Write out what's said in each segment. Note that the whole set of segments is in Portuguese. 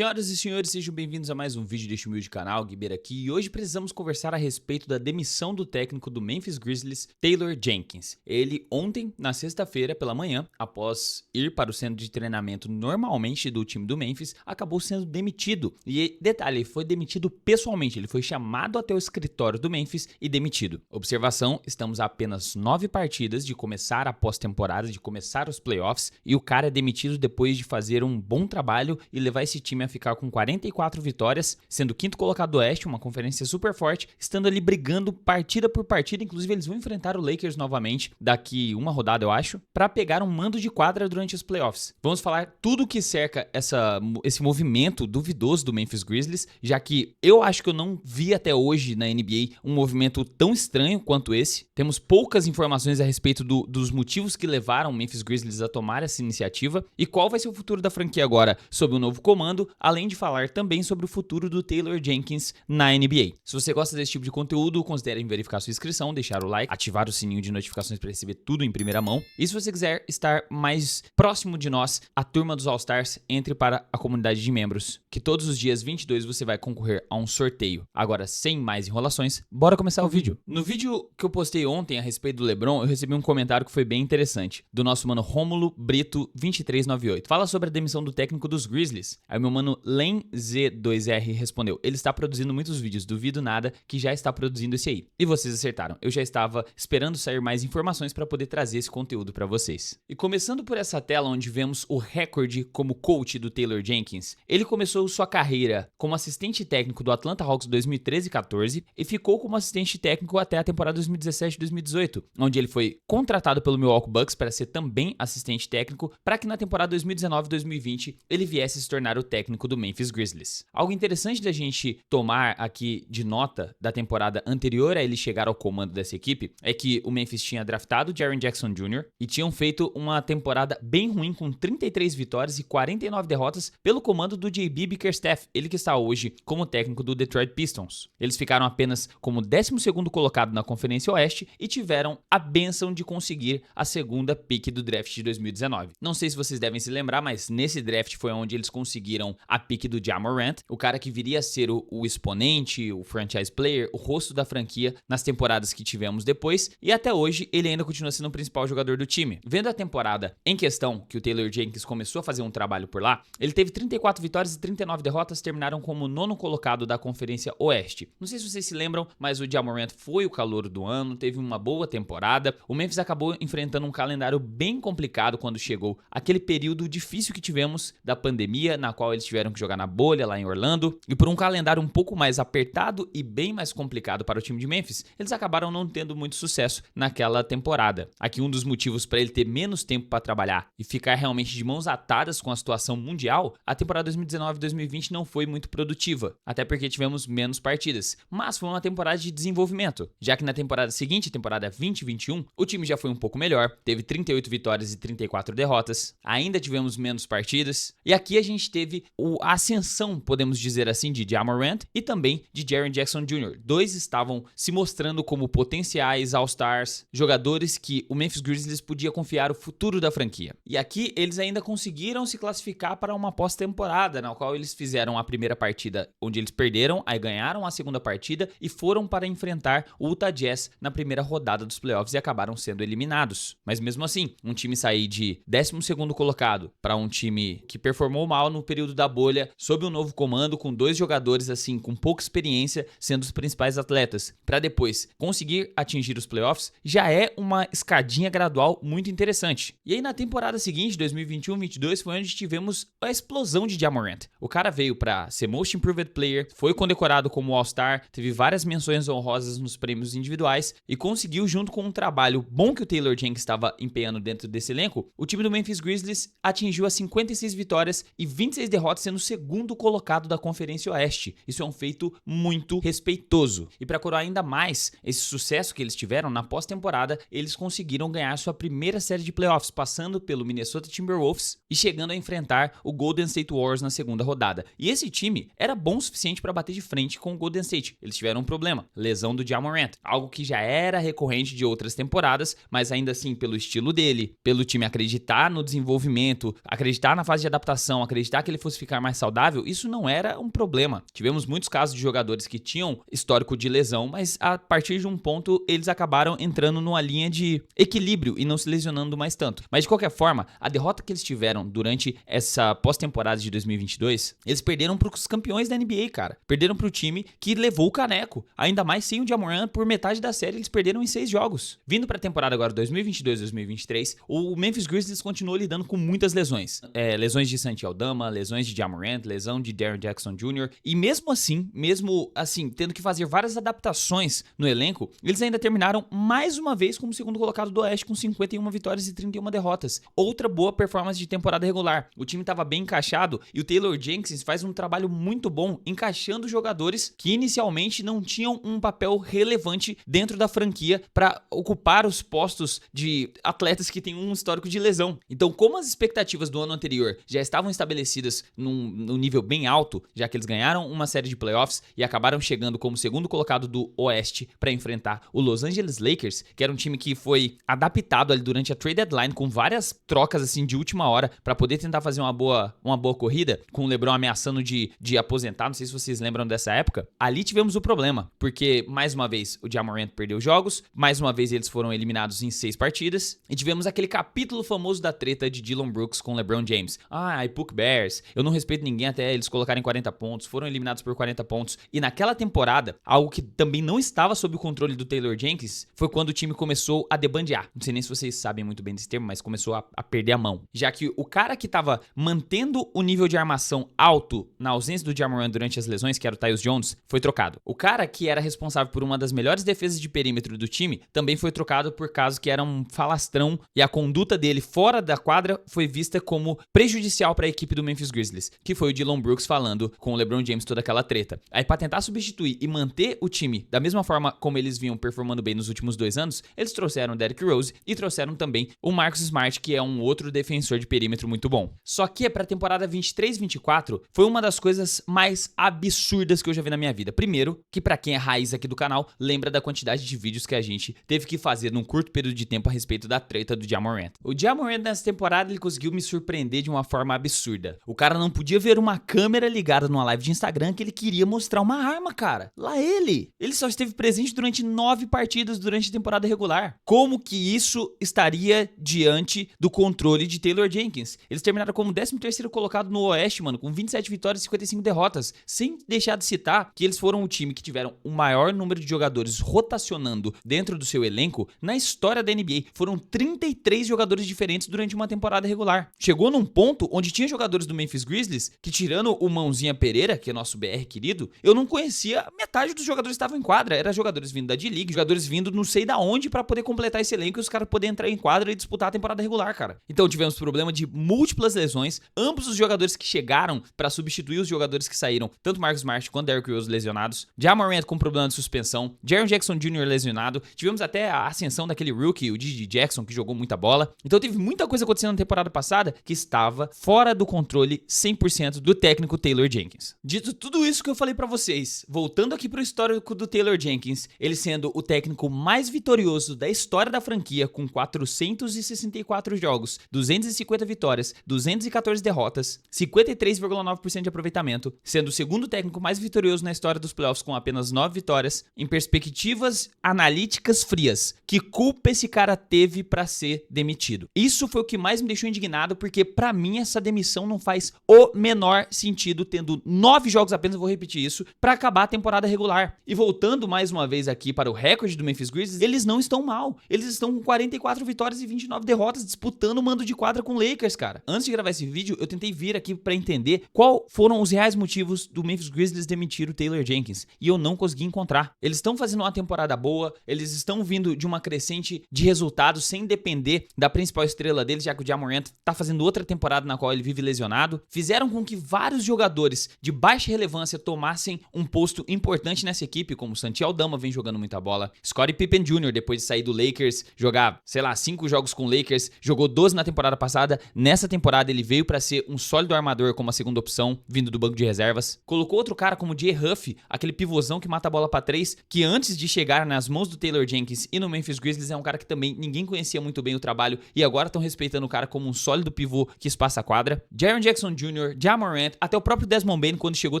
Senhoras e senhores, sejam bem-vindos a mais um vídeo deste humilde canal, Guibeira aqui, e hoje precisamos conversar a respeito da demissão do técnico do Memphis Grizzlies, Taylor Jenkins. Ele ontem, na sexta-feira pela manhã, após ir para o centro de treinamento normalmente do time do Memphis, acabou sendo demitido. E detalhe, ele foi demitido pessoalmente, ele foi chamado até o escritório do Memphis e demitido. Observação, estamos a apenas 9 partidas de começar a pós-temporada, de começar os playoffs, e o cara é demitido depois de fazer um bom trabalho e levar esse time a ficar com 44 vitórias, sendo o quinto colocado do Oeste, uma conferência super forte, estando ali brigando partida por partida. Inclusive eles vão enfrentar o Lakers novamente daqui uma rodada, eu acho, para pegar um mando de quadra durante os playoffs. Vamos falar tudo que cerca esse movimento duvidoso do Memphis Grizzlies, já que eu acho que eu não vi até hoje na NBA um movimento tão estranho quanto esse. Temos poucas informações a respeito dos motivos que levaram o Memphis Grizzlies a tomar essa iniciativa e qual vai ser o futuro da franquia agora sob o novo comando, além de falar também sobre o futuro do Taylor Jenkins na NBA. Se você gosta desse tipo de conteúdo, considere verificar sua inscrição, deixar o like, ativar o sininho de notificações para receber tudo em primeira mão. E se você quiser estar mais próximo de nós, a turma dos All-Stars, entre para a comunidade de membros, que todos os dias 22 você vai concorrer a um sorteio. Agora, sem mais enrolações, bora começar o vídeo. No vídeo que eu postei ontem a respeito do LeBron, eu recebi um comentário que foi bem interessante, do nosso mano Rômulo Brito 2398. Fala sobre a demissão do técnico dos Grizzlies. Aí o meu mano Len Z2R respondeu: ele está produzindo muitos vídeos, duvido nada que já está produzindo esse aí. E vocês acertaram, eu já estava esperando sair mais informações para poder trazer esse conteúdo para vocês. E começando por essa tela onde vemos o recorde como coach do Taylor Jenkins, ele começou sua carreira como assistente técnico do Atlanta Hawks 2013-14 e ficou como assistente técnico até a temporada 2017-2018, onde ele foi contratado pelo Milwaukee Bucks para ser também assistente técnico, para que na temporada 2019-2020 ele viesse se tornar o técnico do Memphis Grizzlies. Algo interessante da gente tomar aqui de nota da temporada anterior a ele chegar ao comando dessa equipe é que o Memphis tinha draftado Jaren Jackson Jr. e tinham feito uma temporada bem ruim com 33 vitórias e 49 derrotas pelo comando do JB Bickerstaff, ele que está hoje como técnico do Detroit Pistons. Eles ficaram apenas como 12º colocado na Conferência Oeste e tiveram a bênção de conseguir a segunda pick do draft de 2019. Não sei se vocês devem se lembrar, mas nesse draft foi onde eles conseguiram a pick do Ja Morant, o cara que viria a ser o exponente, o franchise player, o rosto da franquia nas temporadas que tivemos depois, e até hoje ele ainda continua sendo o principal jogador do time. Vendo a temporada em questão, que o Taylor Jenkins começou a fazer um trabalho por lá, ele teve 34 vitórias e 39 derrotas, terminaram como o 9º colocado da Conferência Oeste. Não sei se vocês se lembram, mas o Ja Morant foi o calouro do ano, teve uma boa temporada. O Memphis acabou enfrentando um calendário bem complicado quando chegou aquele período difícil que tivemos da pandemia, na qual eles tiveram que jogar na bolha lá em Orlando, e por um calendário um pouco mais apertado e bem mais complicado para o time de Memphis, eles acabaram não tendo muito sucesso naquela temporada. Aqui um dos motivos para ele ter menos tempo para trabalhar e ficar realmente de mãos atadas com a situação mundial, a temporada 2019-2020 não foi muito produtiva, até porque tivemos menos partidas, mas foi uma temporada de desenvolvimento, já que na temporada seguinte, temporada 2021, o time já foi um pouco melhor, teve 38 vitórias e 34 derrotas, ainda tivemos menos partidas, e aqui a gente teve a ascensão, podemos dizer assim, de Ja Morant e também de Jaren Jackson Jr. Dois estavam se mostrando como potenciais All-Stars, jogadores que o Memphis Grizzlies podia confiar o futuro da franquia. E aqui eles ainda conseguiram se classificar para uma pós-temporada, na qual eles fizeram a primeira partida onde eles perderam, aí ganharam a segunda partida e foram para enfrentar o Utah Jazz na primeira rodada dos playoffs e acabaram sendo eliminados. Mas mesmo assim, um time sair de 12º colocado para um time que performou mal no período da bolha, sob um novo comando, com 2 jogadores assim com pouca experiência sendo os principais atletas, para depois conseguir atingir os playoffs, já é uma escadinha gradual muito interessante. E aí na temporada seguinte, 2021-22, foi onde tivemos a explosão de Ja Morant. O cara veio para ser Most Improved Player, foi condecorado como All-Star, teve várias menções honrosas nos prêmios individuais e conseguiu, junto com um trabalho bom que o Taylor Jenkins estava empenhando dentro desse elenco, o time do Memphis Grizzlies atingiu as 56 vitórias e 26 derrotas, sendo o 2º colocado da Conferência Oeste. Isso é um feito muito respeitoso. E para coroar ainda mais esse sucesso que eles tiveram na pós-temporada, eles conseguiram ganhar sua primeira série de playoffs, passando pelo Minnesota Timberwolves e chegando a enfrentar o Golden State Warriors na segunda rodada. E esse time era bom o suficiente para bater de frente com o Golden State. Eles tiveram um problema, lesão do Ja Morant, algo que já era recorrente de outras temporadas, mas ainda assim, pelo estilo dele, pelo time acreditar no desenvolvimento, acreditar na fase de adaptação, acreditar que ele fosse ficar mais saudável, isso não era um problema. Tivemos muitos casos de jogadores que tinham histórico de lesão, mas a partir de um ponto eles acabaram entrando numa linha de equilíbrio e não se lesionando mais tanto. Mas de qualquer forma, a derrota que eles tiveram durante essa pós-temporada de 2022, eles perderam para os campeões da NBA, cara. Perderam para o time que levou o caneco. Ainda mais sem o Ja Morant, por metade da série eles perderam em 6 jogos. Vindo para a temporada agora 2022-2023, o Memphis Grizzlies continuou lidando com muitas lesões. Lesões de Santi Aldama, lesões de Ja Morant, lesão de Jaren Jackson Jr. E mesmo assim, tendo que fazer várias adaptações no elenco, eles ainda terminaram mais uma vez como segundo colocado do Oeste com 51 vitórias e 31 derrotas. Outra boa performance de temporada regular. O time estava bem encaixado e o Taylor Jenkins faz um trabalho muito bom encaixando jogadores que inicialmente não tinham um papel relevante dentro da franquia para ocupar os postos de atletas que têm um histórico de lesão. Então, como as expectativas do ano anterior já estavam estabelecidas num nível bem alto, já que eles ganharam uma série de playoffs e acabaram chegando como segundo colocado do Oeste para enfrentar o Los Angeles Lakers, que era um time que foi adaptado ali durante a trade deadline com várias trocas assim de última hora para poder tentar fazer uma boa corrida, com o LeBron ameaçando de aposentar, não sei se vocês lembram dessa época. Ali tivemos o problema, porque mais uma vez o Ja Morant perdeu jogos, mais uma vez eles foram eliminados em 6 partidas, e tivemos aquele capítulo famoso da treta de Dillon Brooks com LeBron James. I Puck Bears, eu não respeito ninguém até eles colocarem 40 pontos, foram eliminados por 40 pontos. E naquela temporada, algo que também não estava sob o controle do Taylor Jenkins foi quando o time começou a debandear. Não sei nem se vocês sabem muito bem desse termo, mas começou a perder a mão. Já que o cara que estava mantendo o nível de armação alto na ausência do Ja Morant durante as lesões, que era o Tyus Jones, foi trocado. O cara que era responsável por uma das melhores defesas de perímetro do time também foi trocado por causa que era um falastrão e a conduta dele fora da quadra foi vista como prejudicial para a equipe do Memphis Grizzlies, que foi o Dillon Brooks falando com o LeBron James toda aquela treta. Aí para tentar substituir e manter o time da mesma forma como eles vinham performando bem nos últimos 2 anos, eles trouxeram o Derrick Rose e trouxeram também o Marcus Smart, que é um outro defensor de perímetro muito bom. Só que para a temporada 23-24 foi uma das coisas mais absurdas que eu já vi na minha vida. Primeiro, que para quem é raiz aqui do canal, lembra da quantidade de vídeos que a gente teve que fazer num curto período de tempo a respeito da treta do Ja Morant. O Ja Morant nessa temporada ele conseguiu me surpreender de uma forma absurda. O cara não podia ver uma câmera ligada numa live de Instagram que ele queria mostrar uma arma, cara. Lá ele só esteve presente durante 9 partidas durante a temporada regular. Como que isso estaria diante do controle de Taylor Jenkins? Eles terminaram como 13º colocado no Oeste, mano, com 27 vitórias e 55 derrotas. Sem deixar de citar que eles foram o time que tiveram o maior número de jogadores rotacionando dentro do seu elenco na história da NBA. Foram 33 jogadores diferentes durante uma temporada regular. Chegou num ponto onde tinha jogadores do Memphis Grizzlies que, tirando o Mãozinha Pereira, que é nosso BR querido, eu não conhecia metade dos jogadores que estavam em quadra. Era jogadores vindo da D-League, jogadores vindo não sei da onde pra poder completar esse elenco e os caras poderem entrar em quadra e disputar a temporada regular, cara. Então tivemos problema de múltiplas lesões. Ambos os jogadores que chegaram pra substituir os jogadores que saíram, tanto Marcus Smart quanto Derrick Rose lesionados, Ja Morant com problema de suspensão, Jaren Jackson Jr. lesionado, tivemos até a ascensão daquele rookie, o DJ Jackson, que jogou muita bola. Então teve muita coisa acontecendo na temporada passada que estava fora do controle 100% do técnico Taylor Jenkins. Dito tudo isso que eu falei pra vocês, voltando aqui pro histórico do Taylor Jenkins, ele sendo o técnico mais vitorioso da história da franquia com 464 jogos, 250 vitórias, 214 derrotas, 53,9% de aproveitamento, sendo o segundo técnico mais vitorioso na história dos playoffs com apenas 9 vitórias, em perspectivas analíticas frias. Que culpa esse cara teve pra ser demitido? Isso foi o que mais me deixou indignado, porque pra mim essa demissão não faz o menor sentido, tendo 9 jogos apenas, eu vou repetir isso, pra acabar a temporada regular. E voltando mais uma vez aqui para o recorde do Memphis Grizzlies, eles não estão mal. Eles estão com 44 vitórias e 29 derrotas, disputando o mando de quadra com o Lakers, cara. Antes de gravar esse vídeo, eu tentei vir aqui pra entender qual foram os reais motivos do Memphis Grizzlies demitir o Taylor Jenkins, e eu não consegui encontrar. Eles estão fazendo uma temporada boa, eles estão vindo de uma crescente de resultados sem depender da principal estrela deles, já que o Ja Morant tá fazendo outra temporada na qual ele vive lesionado. Fizeram com que vários jogadores de baixa relevância tomassem um posto importante nessa equipe, como Santi Aldama vem jogando muita bola, Scottie Pippen Jr. depois de sair do Lakers, jogar, 5 jogos com o Lakers, jogou 12 na temporada passada. Nessa temporada ele veio pra ser um sólido armador como a segunda opção, vindo do banco de reservas. Colocou outro cara como Jay Huff, aquele pivôzão que mata a bola pra 3, que antes de chegar nas mãos do Taylor Jenkins e no Memphis Grizzlies é um cara que também ninguém conhecia muito bem o trabalho e agora estão respeitando o cara como um sólido pivô que espaça a quadra. Jaren Jackson Jr. Jr., Ja Morant, até o próprio Desmond Bane, quando chegou,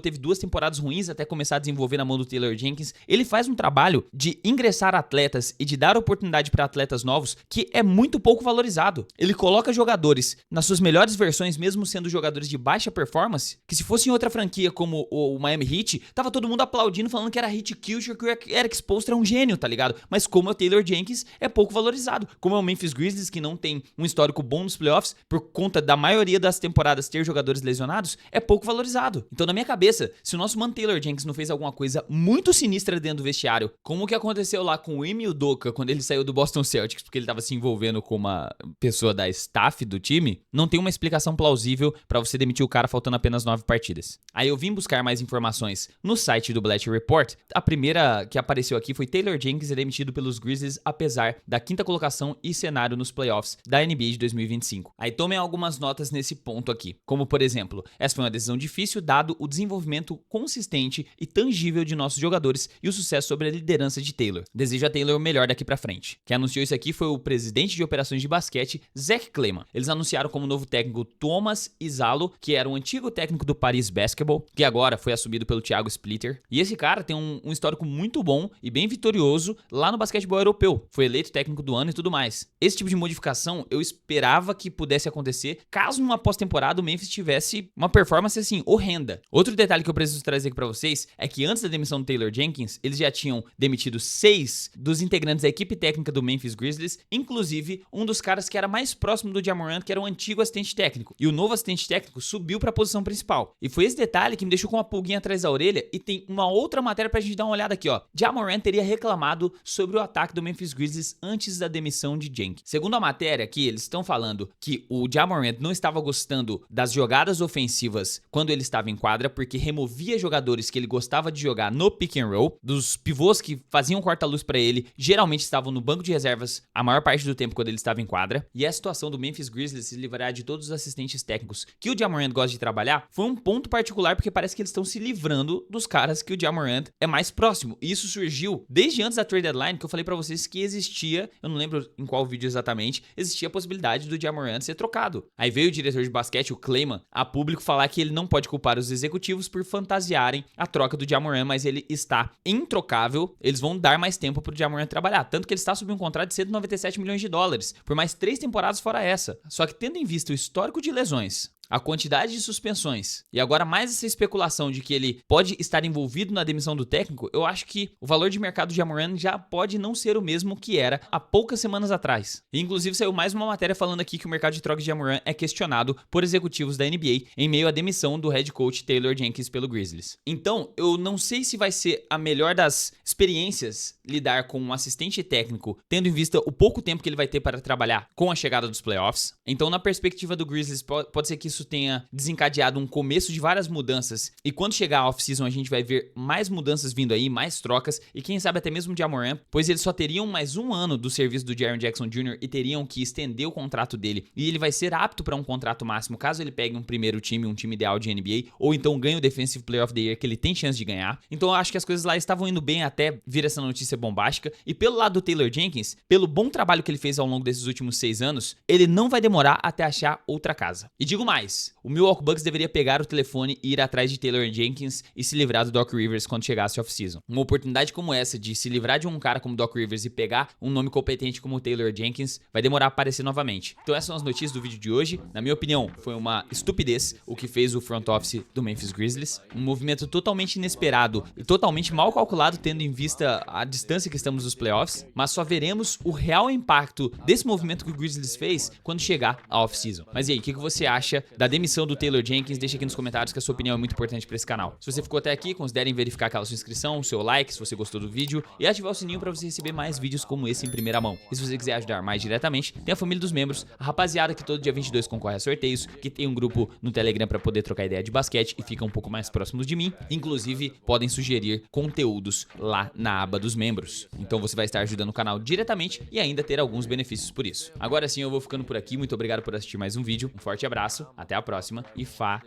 teve 2 temporadas ruins até começar a desenvolver na mão do Taylor Jenkins. Ele faz um trabalho de ingressar atletas e de dar oportunidade para atletas novos que é muito pouco valorizado. Ele coloca jogadores nas suas melhores versões, mesmo sendo jogadores de baixa performance, que se fosse em outra franquia como o Miami Heat, tava todo mundo aplaudindo, falando que era Heat Culture, que o Erik Spoelstra é um gênio, tá ligado? Mas como é o Taylor Jenkins, é pouco valorizado. Como é o Memphis Grizzlies, que não tem um histórico bom nos playoffs, por conta da maioria das temporadas ter jogadores lesionados, é pouco valorizado. Então, na minha cabeça, se o nosso mano Taylor Jenkins não fez alguma coisa muito sinistra dentro do vestiário, como o que aconteceu lá com o Ime Udoka, quando ele saiu do Boston Celtics, porque ele tava se envolvendo com uma pessoa da staff do time, não tem uma explicação plausível pra você demitir o cara faltando apenas 9 partidas. Aí eu vim buscar mais informações no site do Bleacher Report. A primeira que apareceu aqui foi Taylor Jenkins é demitido pelos Grizzlies apesar da 5ª colocação e cenário nos playoffs da NBA de 2025. Aí tomem algumas notas nesse ponto aqui, como por exemplo, essa foi uma decisão difícil dado o desenvolvimento consistente e tangível de nossos jogadores e o sucesso sobre a liderança de Taylor. Desejo a Taylor o melhor daqui pra frente. Quem anunciou isso aqui foi o presidente de operações de basquete, Zach Kleiman. Eles anunciaram como novo técnico Thomas Izalo, que era o antigo técnico do Paris Basketball, que agora foi assumido pelo Thiago Splitter. E esse cara tem um histórico muito bom e bem vitorioso lá no basquetebol europeu. Foi eleito técnico do ano e tudo mais. Esse tipo de modificação eu esperava que pudesse acontecer caso numa pós-temporada o Memphis tivesse uma performance assim, horrenda. Outro detalhe que eu preciso trazer aqui pra vocês é que antes da demissão do Taylor Jenkins, eles já tinham demitido 6 dos integrantes da equipe técnica do Memphis Grizzlies, inclusive um dos caras que era mais próximo do Ja Morant, que era o antigo assistente técnico. E o novo assistente técnico subiu pra posição principal. E foi esse detalhe que me deixou com uma pulguinha atrás da orelha e tem uma outra matéria pra gente dar uma olhada aqui, ó. Ja Morant teria reclamado sobre o ataque do Memphis Grizzlies antes da demissão de Jenkins. Segundo a matéria aqui, eles estão falando que o Ja Morant não estava gostando das jogadas ofensivas quando ele estava em quadra, porque removia jogadores que ele gostava de jogar no pick and roll, dos pivôs que faziam corta-luz pra ele, geralmente estavam no banco de reservas a maior parte do tempo quando ele estava em quadra. E a situação do Memphis Grizzlies se livrar de todos os assistentes técnicos que o Ja Morant gosta de trabalhar foi um ponto particular, porque parece que eles estão se livrando dos caras que o Ja Morant é mais próximo. E isso surgiu desde antes da trade deadline, que eu falei pra vocês que existia, eu não lembro em qual vídeo exatamente, existia a possibilidade do Ja Morant ser trocado. Aí veio o diretor de basquete, o Kleiman, a público falar que ele não pode culpar os executivos por fantasiarem a troca do Ja Morant, mas ele está introcável, eles vão dar mais tempo pro Ja Morant trabalhar, tanto que ele está sob um contrato de 197 milhões de dólares, por mais 3 temporadas fora essa. Só que tendo em vista o histórico de lesões, a quantidade de suspensões e agora mais essa especulação de que ele pode estar envolvido na demissão do técnico, eu acho que o valor de mercado do Ja Morant já pode não ser o mesmo que era há poucas semanas atrás. E, inclusive saiu mais uma matéria falando aqui que o mercado de troca de Ja Morant é questionado por executivos da NBA em meio à demissão do head coach Taylor Jenkins pelo Grizzlies. Então, eu não sei se vai ser a melhor das experiências lidar com um assistente técnico, tendo em vista o pouco tempo que ele vai ter para trabalhar com a chegada dos playoffs. Então, na perspectiva do Grizzlies, pode ser que isso tenha desencadeado um começo de várias mudanças, e quando chegar a off-season a gente vai ver mais mudanças vindo aí, mais trocas, e quem sabe até mesmo o Ja Morant, pois eles só teriam mais um ano do serviço do Jaren Jackson Jr. e teriam que estender o contrato dele, e ele vai ser apto para um contrato máximo caso ele pegue um primeiro time, um time ideal de NBA, ou então ganhe o Defensive Player of the Year, que ele tem chance de ganhar. Então eu acho que as coisas lá estavam indo bem até vir essa notícia bombástica, e pelo lado do Taylor Jenkins, pelo bom trabalho que ele fez ao longo desses últimos 6 anos, ele não vai demorar até achar outra casa. E digo mais, o Milwaukee Bucks deveria pegar o telefone e ir atrás de Taylor Jenkins e se livrar do Doc Rivers quando chegasse off-season. Uma oportunidade como essa de se livrar de um cara como Doc Rivers e pegar um nome competente como Taylor Jenkins vai demorar a aparecer novamente. Então essas são as notícias do vídeo de hoje. Na minha opinião, foi uma estupidez o que fez o front office do Memphis Grizzlies. Um movimento totalmente inesperado e totalmente mal calculado tendo em vista a distância que estamos dos playoffs, mas só veremos o real impacto desse movimento que o Grizzlies fez quando chegar a off-season. Mas e aí, o que você acha da demissão do Taylor Jenkins? Deixa aqui nos comentários que a sua opinião é muito importante para esse canal. Se você ficou até aqui, considerem verificar aquela sua inscrição, o seu like, se você gostou do vídeo, e ativar o sininho para você receber mais vídeos como esse em primeira mão. E se você quiser ajudar mais diretamente, tem a família dos membros, a rapaziada que todo dia 22 concorre a sorteios, que tem um grupo no Telegram para poder trocar ideia de basquete e fica um pouco mais próximos de mim. Inclusive, podem sugerir conteúdos lá na aba dos membros. Então você vai estar ajudando o canal diretamente e ainda ter alguns benefícios por isso. Agora sim, eu vou ficando por aqui. Muito obrigado por assistir mais um vídeo. Um forte abraço, até a próxima e falou!